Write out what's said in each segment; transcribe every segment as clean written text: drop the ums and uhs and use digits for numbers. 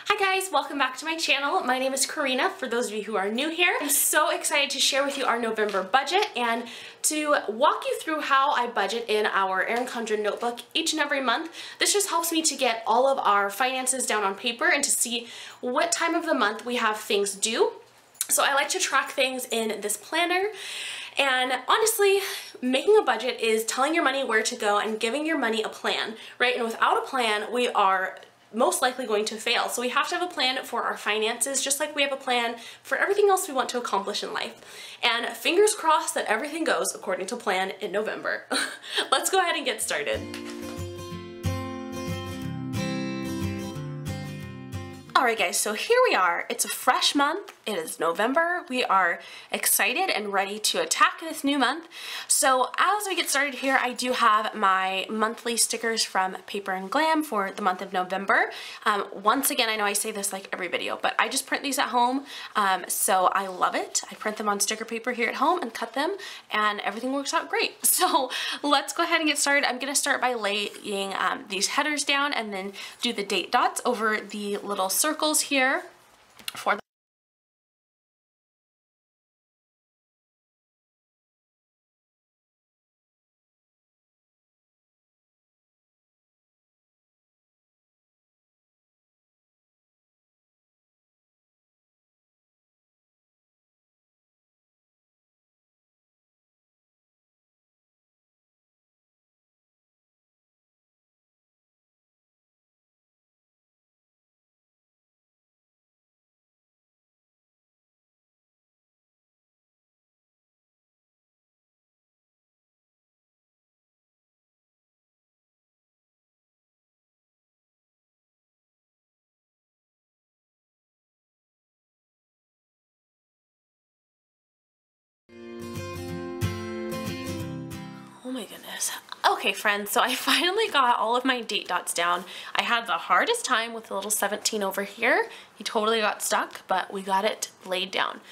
Hi guys, welcome back to my channel. My name is Corina, for those of you who are new here. I'm so excited to share with you our November budget and to walk you through how I budget in our Erin Condren notebook each and every month. This just helps me to get all of our finances down on paper and to see what time of the month we have things due. So I like to track things in this planner. And honestly, making a budget is telling your money where to go and giving your money a plan, right? And without a plan, we are most likely going to fail. So we have to have a plan for our finances, just like we have a plan for everything else we want to accomplish in life. And fingers crossed that everything goes according to plan in November. Let's go ahead and get started. Alright guys, so here we are. It's a fresh month. It is November. We are excited and ready to attack this new month. So as we get started here, I do have my monthly stickers from Paper and Glam for the month of November. Once again, I know I say this like every video, but I just print these at home, so I love it. I print them on sticker paper here at home and cut them, and everything works out great. So let's go ahead and get started. I'm going to start by laying these headers down and then do the date dots over the little circles here for the Oh my goodness. Okay friends, so I finally got all of my date dots down. I had the hardest time with the little 17 over here. He totally got stuck, but we got it laid down.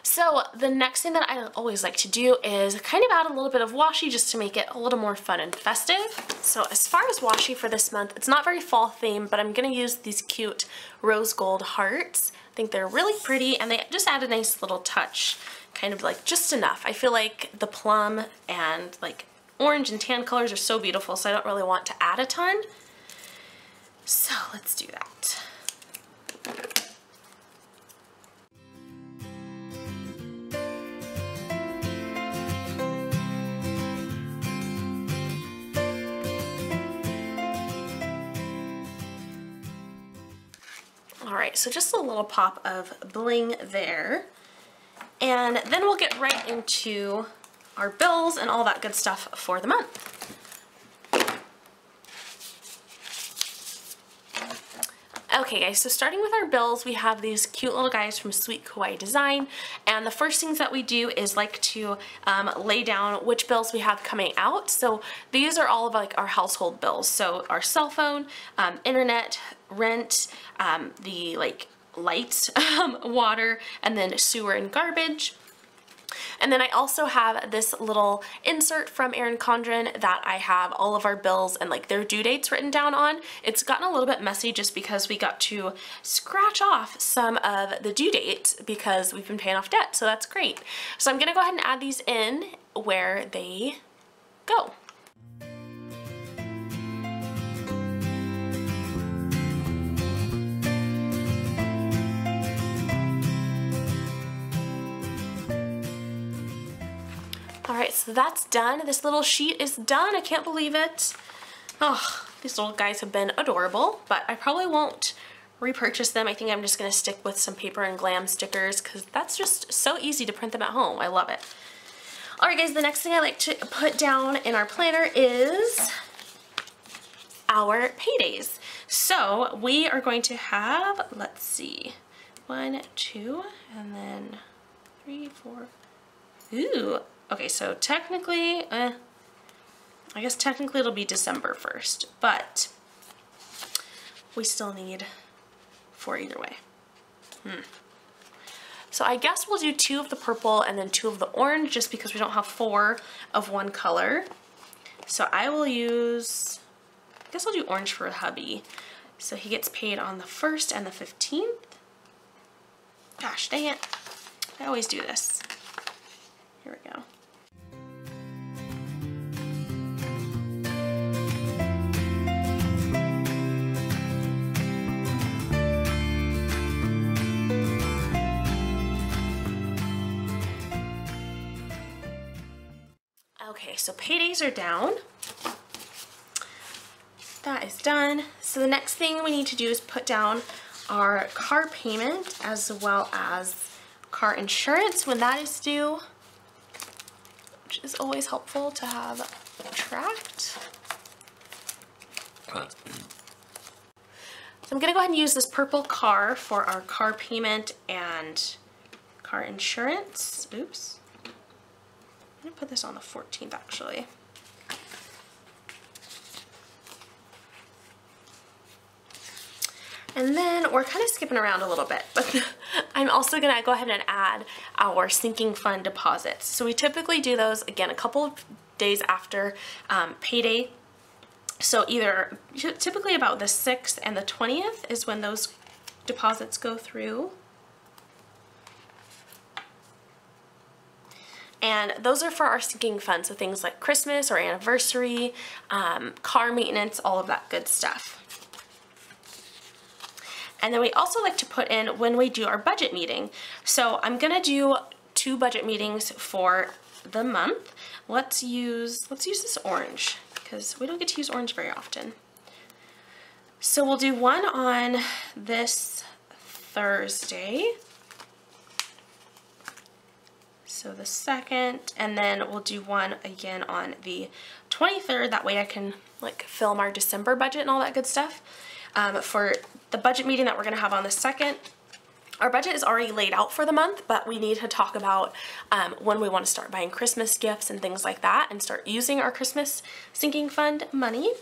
So the next thing that I always like to do is kind of add a little bit of washi just to make it a little more fun and festive. So as far as washi for this month, it's not very fall themed, but I'm going to use these cute rose gold hearts. I think they're really pretty and they just add a nice little touch, kind of like just enough. I feel like the plum and like orange and tan colors are so beautiful, so I don't really want to add a ton. So let's do that. Alright, so just a little pop of bling there. And then we'll get right into our bills and all that good stuff for the month. Okay guys, so starting with our bills, we have these cute little guys from Sweet Kawaii Design, and the first things that we do is like to lay down which bills we have coming out. So these are all of like our household bills, so our cell phone, internet, rent, the like lights, water, and then sewer and garbage. And then I also have this little insert from Erin Condren that I have all of our bills and like their due dates written down on. It's gotten a little bit messy just because we got to scratch off some of the due dates because we've been paying off debt, so that's great. So I'm gonna go ahead and add these in where they go. Alright, so that's done. This little sheet is done. I can't believe it. Oh, these little guys have been adorable, but I probably won't repurchase them. I think I'm just going to stick with some Paper and Glam stickers because that's just so easy to print them at home. I love it. Alright guys, the next thing I like to put down in our planner is our paydays. So we are going to have, let's see, 1, 2, and then 3, 4. Ooh. Okay, so technically, I guess technically it'll be December 1st, but we still need 4 either way. So I guess we'll do 2 of the purple and then 2 of the orange just because we don't have 4 of one color. So I will use, I guess I'll do orange for hubby. So he gets paid on the 1st and the 15th. Gosh, dang it. I always do this. Here we go. Okay, so paydays are down. That is done. So the next thing we need to do is put down our car payment as well as car insurance when that is due, which is always helpful to have tracked. So I'm gonna go ahead and use this purple car for our car payment and car insurance. Oops. I'm gonna put this on the 14th actually. And then we're kind of skipping around a little bit, but I'm also gonna go ahead and add our sinking fund deposits. So we typically do those, again, a couple of days after payday. So either typically about the 6th and the 20th is when those deposits go through. And those are for our sinking fund, so things like Christmas or anniversary, car maintenance, all of that good stuff. And then we also like to put in when we do our budget meeting. So I'm gonna do 2 budget meetings for the month. Let's use this orange because we don't get to use orange very often. So we'll do one on this Thursday. So the 2nd, and then we'll do one again on the 23rd. That way I can like film our December budget and all that good stuff. For the budget meeting that we're gonna have on the 2nd, our budget is already laid out for the month, but we need to talk about when we want to start buying Christmas gifts and things like that and start using our Christmas sinking fund money.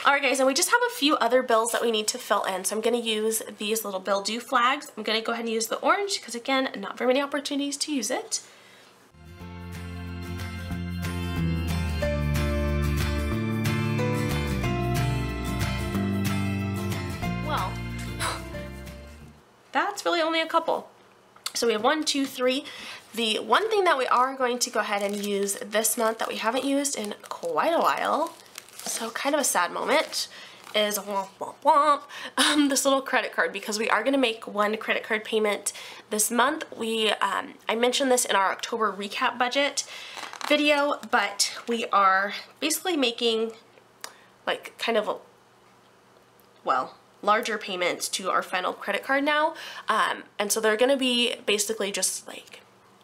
Alright guys, and we just have a few other bills that we need to fill in. So I'm going to use these little bill due flags. I'm going to go ahead and use the orange because again, not very many opportunities to use it. Well, that's really only a couple. So we have 1, 2, 3. The one thing that we are going to go ahead and use this month that we haven't used in quite a while, so kind of a sad moment, is womp womp womp, this little credit card, because we are going to make one credit card payment this month. I mentioned this in our October recap budget video, but we are basically making like kind of larger payments to our final credit card now, and so they're going to be basically just like,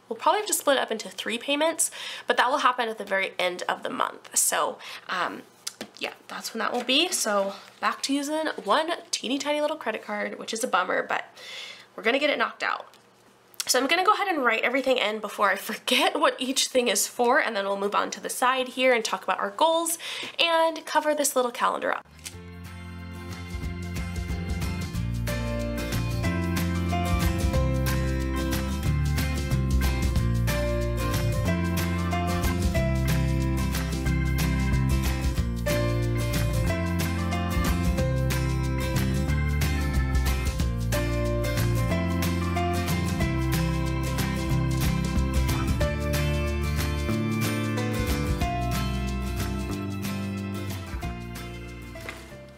we'll probably have to split it up into 3 payments, but that will happen at the very end of the month. So yeah, that's when that will be. So back to using one teeny tiny little credit card, which is a bummer, but we're gonna get it knocked out. So I'm gonna go ahead and write everything in before I forget what each thing is for, and then we'll move on to the side here and talk about our goals and cover this little calendar up.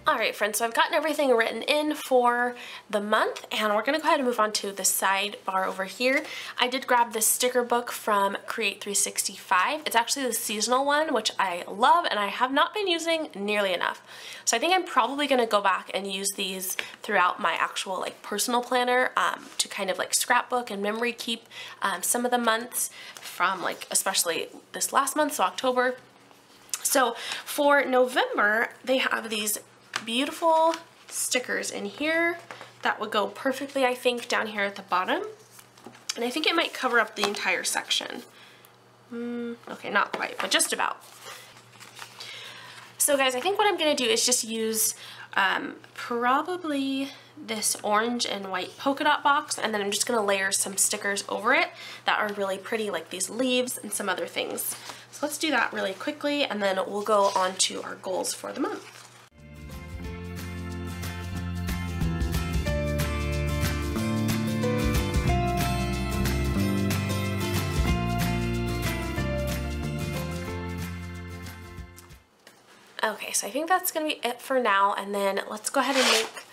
Alright friends, so I've gotten everything written in for the month, and we're going to go ahead and move on to the sidebar over here. I did grab this sticker book from Create 365. It's actually the seasonal one, which I love and I have not been using nearly enough. So I think I'm probably going to go back and use these throughout my actual like personal planner to kind of like scrapbook and memory keep some of the months from like especially this last month, so October. So for November, they have these beautiful stickers in here that would go perfectly, I think, down here at the bottom, and I think it might cover up the entire section. Okay, not quite, but just about. So guys, I think what I'm gonna do is just use probably this orange and white polka dot box, and then I'm just gonna layer some stickers over it that are really pretty, like these leaves and some other things. So let's do that really quickly, and then we'll go on to our goals for the month. Okay, so I think that's gonna be it for now, and then let's go ahead and make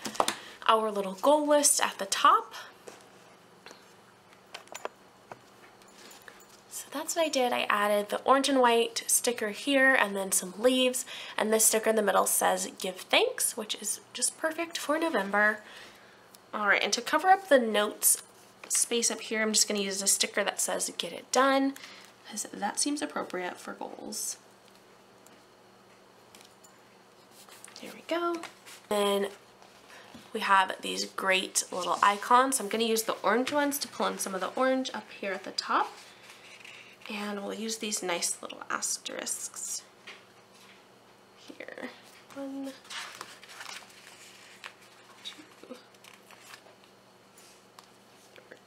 our little goal list at the top. So that's what I did. I added the orange and white sticker here and then some leaves, and this sticker in the middle says give thanks, which is just perfect for November. All right, and to cover up the notes space up here, I'm just gonna use a sticker that says get it done, because that seems appropriate for goals. There we go. Then we have these great little icons. I'm gonna use the orange ones to pull in some of the orange up here at the top. And we'll use these nice little asterisks here. 1, 2,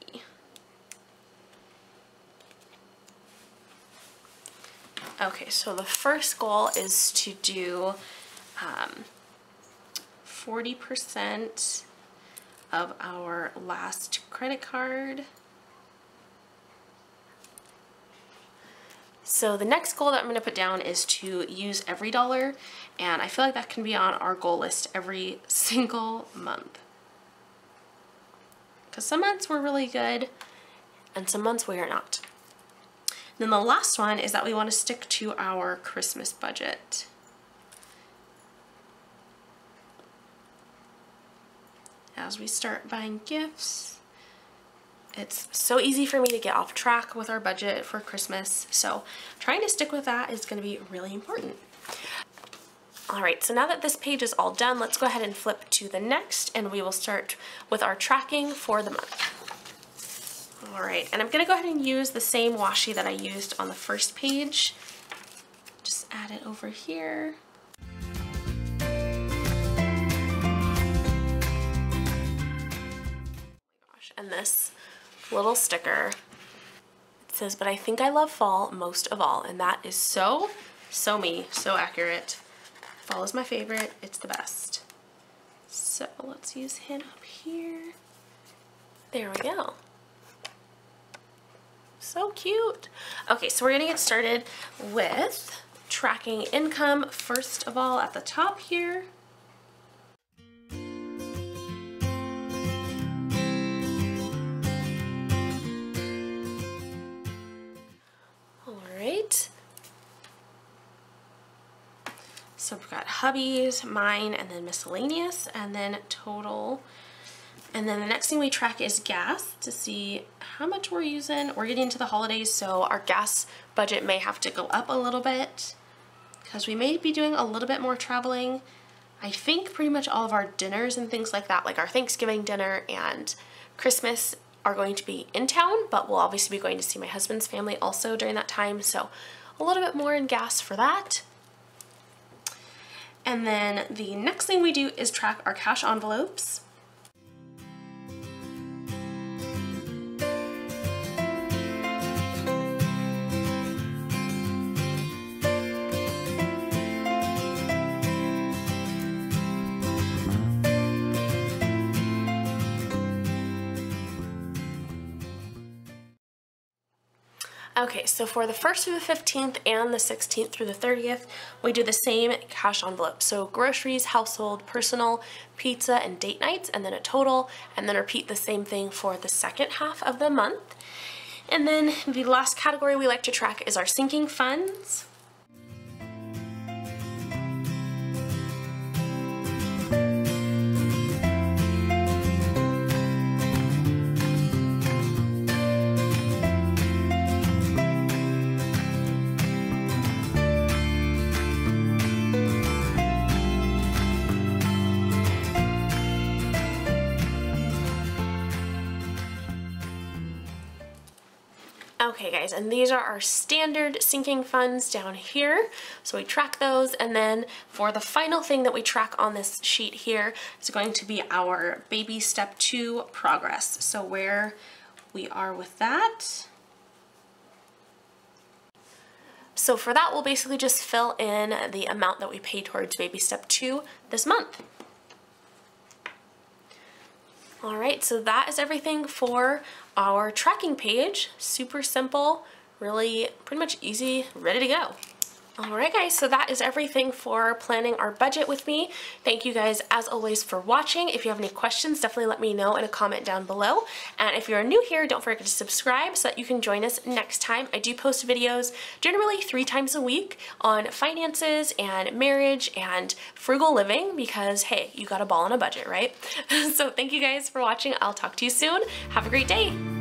3. Okay, so the first goal is to do 40% of our last credit card. So the next goal that I'm going to put down is to use every dollar, and I feel like that can be on our goal list every single month. Because some months we're really good, and some months we are not. Then the last one is that we want to stick to our Christmas budget. As we start buying gifts, it's so easy for me to get off track with our budget for Christmas, so trying to stick with that is going to be really important. All right, so now that this page is all done, let's go ahead and flip to the next, and we will start with our tracking for the month. All right, and I'm going to go ahead and use the same washi that I used on the first page. Just add it over here. And this little sticker, it says, but I think I love fall most of all, and that is so me, so accurate. Fall is my favorite, it's the best. So let's use him up here. There we go. So cute. Okay, so we're gonna get started with tracking income first of all at the top here. So we've got hubbies, mine, and then miscellaneous, and then total. And then the next thing we track is gas to see how much we're using. We're getting into the holidays, so our gas budget may have to go up a little bit because we may be doing a little bit more traveling. I think pretty much all of our dinners and things like that, like our Thanksgiving dinner and Christmas, are going to be in town, but we'll obviously be going to see my husband's family also during that time, so a little bit more in gas for that. And then the next thing we do is track our cash envelopes. Okay, so for the 1st through the 15th and the 16th through the 30th, we do the same cash envelope. So groceries, household, personal, pizza, and date nights, and then a total, and then repeat the same thing for the second half of the month. And then the last category we like to track is our sinking funds. Okay guys, and these are our standard sinking funds down here. So we track those, and then for the final thing that we track on this sheet here is going to be our baby step 2 progress. So where we are with that. So for that, we'll basically just fill in the amount that we pay towards baby step 2 this month. All right, so that is everything for our tracking page. Super simple, really pretty much easy, ready to go. Alright guys, so that is everything for planning our budget with me. Thank you guys as always for watching. If you have any questions, definitely let me know in a comment down below. And if you're new here, don't forget to subscribe so that you can join us next time. I do post videos generally 3 times a week on finances and marriage and frugal living because, hey, you got a ball on a budget, right? So thank you guys for watching. I'll talk to you soon. Have a great day.